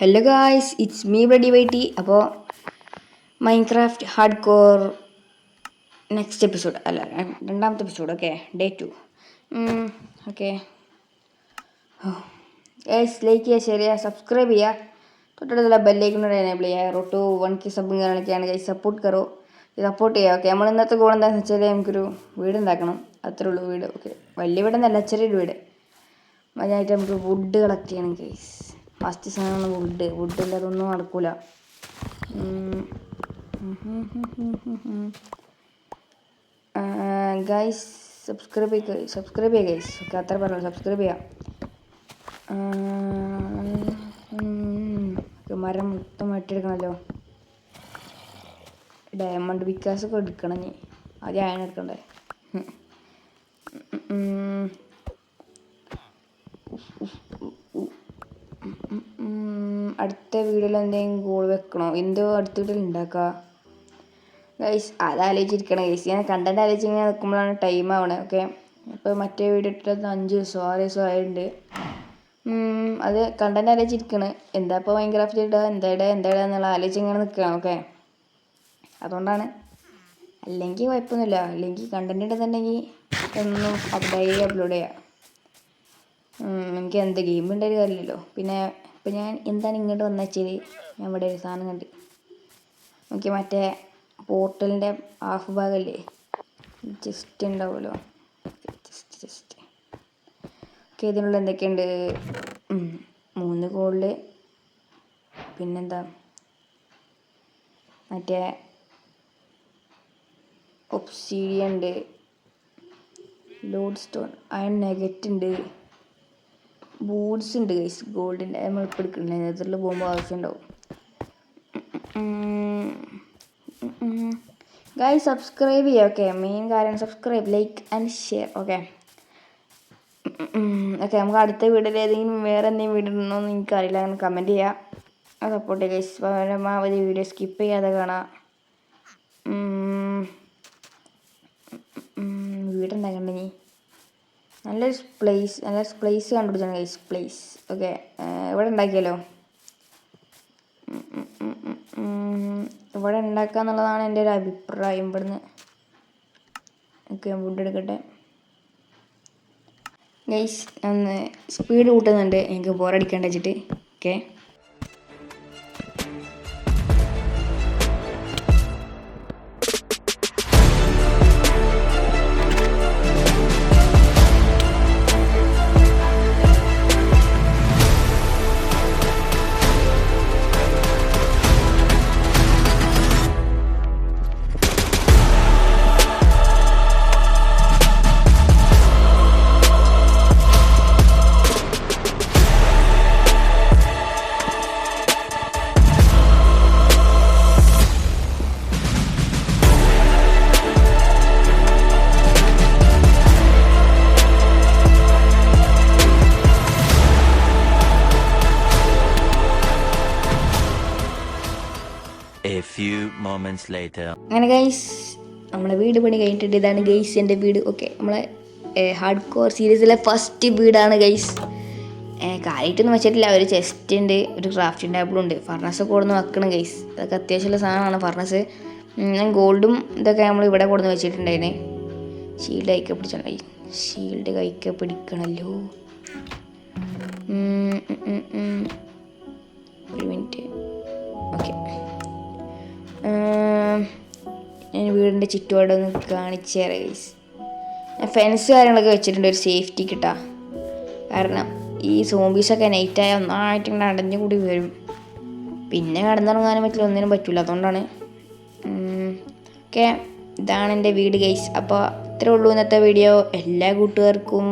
Hello guys, it's me Bloody Whitey. അപ്പോൾ Minecraft hard core next episode അല്ല രണ്ടാമത്തെ episode. Okay, day 2. Okay guys, like ചെയ്യുക, share ചെയ്യുക, subscribe ചെയ്യുക, തൊട്ടടുത്തുള്ള ബെല്ലൈക്കൺ എനേബിൾ ചെയ്യുക. റോട്ടു 1K സബ് കാണിക്കുകയാണ് ഗൈസ്. സപ്പോർട്ട് കറോ, സപ്പോർട്ട് ചെയ്യുക. ഓക്കെ, നമ്മൾ ഇന്നത്തെ ഗോൾ എന്താണെന്ന് വെച്ചാൽ നമുക്കൊരു വീട് ഉണ്ടാക്കണം. അത്രേ ഉള്ളൂ. വീട് ഓക്കെ, വലിയ വീടെന്നല്ല, ചെറിയൊരു വീട്. അതിനായിട്ട് നമുക്ക് വുഡ് കളക്ട് ചെയ്യണം ഗൈസ്. ഫസ്റ്റ് സാധനമാണ് വുഡ് ഇല്ലാതൊന്നും നടക്കൂല. ഗൈസ് സബ്സ്ക്രൈബ് ചെയ്യുക ഗൈസ്. ഓക്കെ, അത്ര പറഞ്ഞു, സബ്സ്ക്രൈബ് ചെയ്യാം. മരം മൊത്തം വെട്ടിയെടുക്കണമല്ലോ. ഡയമണ്ട് വിക്കാസൊക്കെ എടുക്കണം. ഇനി ആദ്യം അയൺ എടുക്കണ്ടേ. അടുത്ത വീഡിയോയിൽ എന്തെങ്കിലും ഗോൾ വെക്കണോ? എന്തോ അടുത്ത വീഡിയോയിൽ ഉണ്ടാക്കുക ഗൈസ്. അതാലോചിച്ചിരിക്കണം ഗൈസ്. ഞാൻ കണ്ടന്റ് ആലോചിച്ച് ഇങ്ങനെ നിൽക്കുമ്പോഴാണ് ടൈം ആവണേ. ഓക്കെ, ഇപ്പോൾ മറ്റേ വീഡിയോ ഇട്ടിട്ട് 5 ദിവസമോ 6 ദിവസമോ ആയിട്ടുണ്ട്. അത് കണ്ടന്റ് ആലോചിച്ചിരിക്കണം. എന്താ ഇപ്പോൾ മൈൻക്രാഫ്റ്റ് ഇടുക, എന്താ എന്നുള്ള ആലോചിച്ച് ഇങ്ങനെ നിൽക്കുകയാണ്. ഓക്കെ, അതുകൊണ്ടാണ്. അല്ലെങ്കിൽ കുഴപ്പമൊന്നുമില്ല. അല്ലെങ്കിൽ കണ്ടന്റ് ഇടുന്നുണ്ടെങ്കിൽ എന്നും അപ്ലോഡ് ചെയ്യാം. എനിക്ക് എന്ത് ഗെയിം ഉണ്ടായൊരു കാര്യമില്ലല്ലോ. പിന്നെ ഇപ്പം ഞാൻ എന്താണ് ഇങ്ങോട്ട് വന്നു വെച്ചാൽ, ഞാൻ ഇവിടെ ഒരു സാധനം കണ്ട്. എനിക്ക് മറ്റേ പോർട്ടലിൻ്റെ ഹാഫ് ഭാഗമല്ലേ, ജസ്റ്റ് ഉണ്ടാവുമല്ലോ. ജസ്റ്റ് ഓക്കെ, ഇതിനുള്ള എന്തൊക്കെയുണ്ട്? 3 ഗോൾഡ്, പിന്നെന്താ മറ്റേ ഒബ്സിഡിയൻ ഉണ്ട്, ലോഡ് സ്റ്റോൺ, അയൺ നെഗറ്റ് ഉണ്ട്, ബൂട്ട്സ് ഉണ്ട് ഗൈസ്. ഗോൾഡിൻ്റെ നമ്മൾ ഇപ്പോൾ എടുക്കണില്ല, നേരത്തിൽ പോകുമ്പോൾ ആവശ്യമുണ്ടാവും. ഗൈസ് സബ്സ്ക്രൈബ് ചെയ്യുക. ഓക്കെ, മെയിൻ കാര്യം subscribe, like and share. Okay okay, നമുക്ക് അടുത്ത വീഡിയോയിൽ ഏതെങ്കിലും വേറെ എന്തെങ്കിലും വീഡിയോ ഉണ്ടോയെന്ന് എനിക്കറിയില്ല. അങ്ങനെ കമൻറ്റ് ചെയ്യുക, സപ്പോർട്ട് ചെയ്യുക ഗൈസ്. പരമാവധി വീഡിയോ സ്കിപ്പ് ചെയ്യാതെ കാണാം. വീടുണ്ടാക്കണ്ടെങ്കിൽ നല്ലൊരു പ്ലേസ് കണ്ടുപിടിച്ചാണ് ഗൈസ്. പ്ലേസ് ഓക്കെ, ഇവിടെ ഉണ്ടാക്കിയല്ലോ. ഇവിടെ ഉണ്ടാക്കുക എന്നുള്ളതാണ് എൻ്റെ ഒരു അഭിപ്രായം. ഇവിടുന്ന് ഓക്കെ, വുഡ് എടുക്കട്ടെ ഗൈസ്. ഒന്ന് സ്പീഡ് കൂട്ടുന്നുണ്ട്, എനിക്ക് ബോറടിക്കേണ്ട വെച്ചിട്ട്. Okay, A few moments later. അങ്ങനെ ഗൈസ്, നമ്മളെ വീട് പണി കഴിഞ്ഞിട്ടുണ്ട്. ഇതാണ് ഗൈസ് എൻ്റെ വീട്. ഓക്കെ, നമ്മളെ ഹാർഡ് കോർ സീരീസിലെ ഫസ്റ്റ് വീടാണ് ഗൈസ്. കാര്യമായിട്ടൊന്നും വെച്ചിട്ടില്ല. ഒരു ചെസ്റ്റ് ഉണ്ട്, ഒരു ക്രാഫ്റ്റിംഗ് ടേബിളും ഉണ്ട്. ഫർണസൊക്കെ കൊടുന്ന് വെക്കണം ഗൈസ്. അതൊക്കെ അത്യാവശ്യമുള്ള സാധനമാണ് ഫർണസ്. ഞാൻ ഗോൾഡും ഇതൊക്കെ നമ്മൾ ഇവിടെ കൊടുന്ന് വെച്ചിട്ടുണ്ടായിരുന്നു. ഷീൽഡ് കൈക്കെ പിടിച്ചോണ്ടായി. ഷീൽഡ് കൈക്കെ പിടിക്കണമല്ലോ. ഒരു മിനിറ്റ്. ഓക്കെ, ഞാൻ വീടിൻ്റെ ചുറ്റുപാടൊന്ന് കാണിച്ചു തരാം ഗൈസ്. ഞാൻ ഫെൻസ് കാര്യങ്ങളൊക്കെ വെച്ചിട്ടുണ്ട്, ഒരു സേഫ്റ്റി കിട്ടാ. കാരണം ഈ സോംബീസൊക്കെ നൈറ്റായാൽ ഒന്നായിട്ട് ഇങ്ങനെ അടഞ്ഞു കൂടി വരും. പിന്നെ കടന്നിറങ്ങാനും പറ്റില്ല, ഒന്നിനും പറ്റില്ല. അതുകൊണ്ടാണ്. ഓക്കെ, ഇതാണ് എൻ്റെ വീട് ഗൈസ്. അപ്പോൾ ഇത്രേ ഉള്ളൂ ഇന്നത്തെ വീഡിയോ. എല്ലാ കൂട്ടുകാർക്കും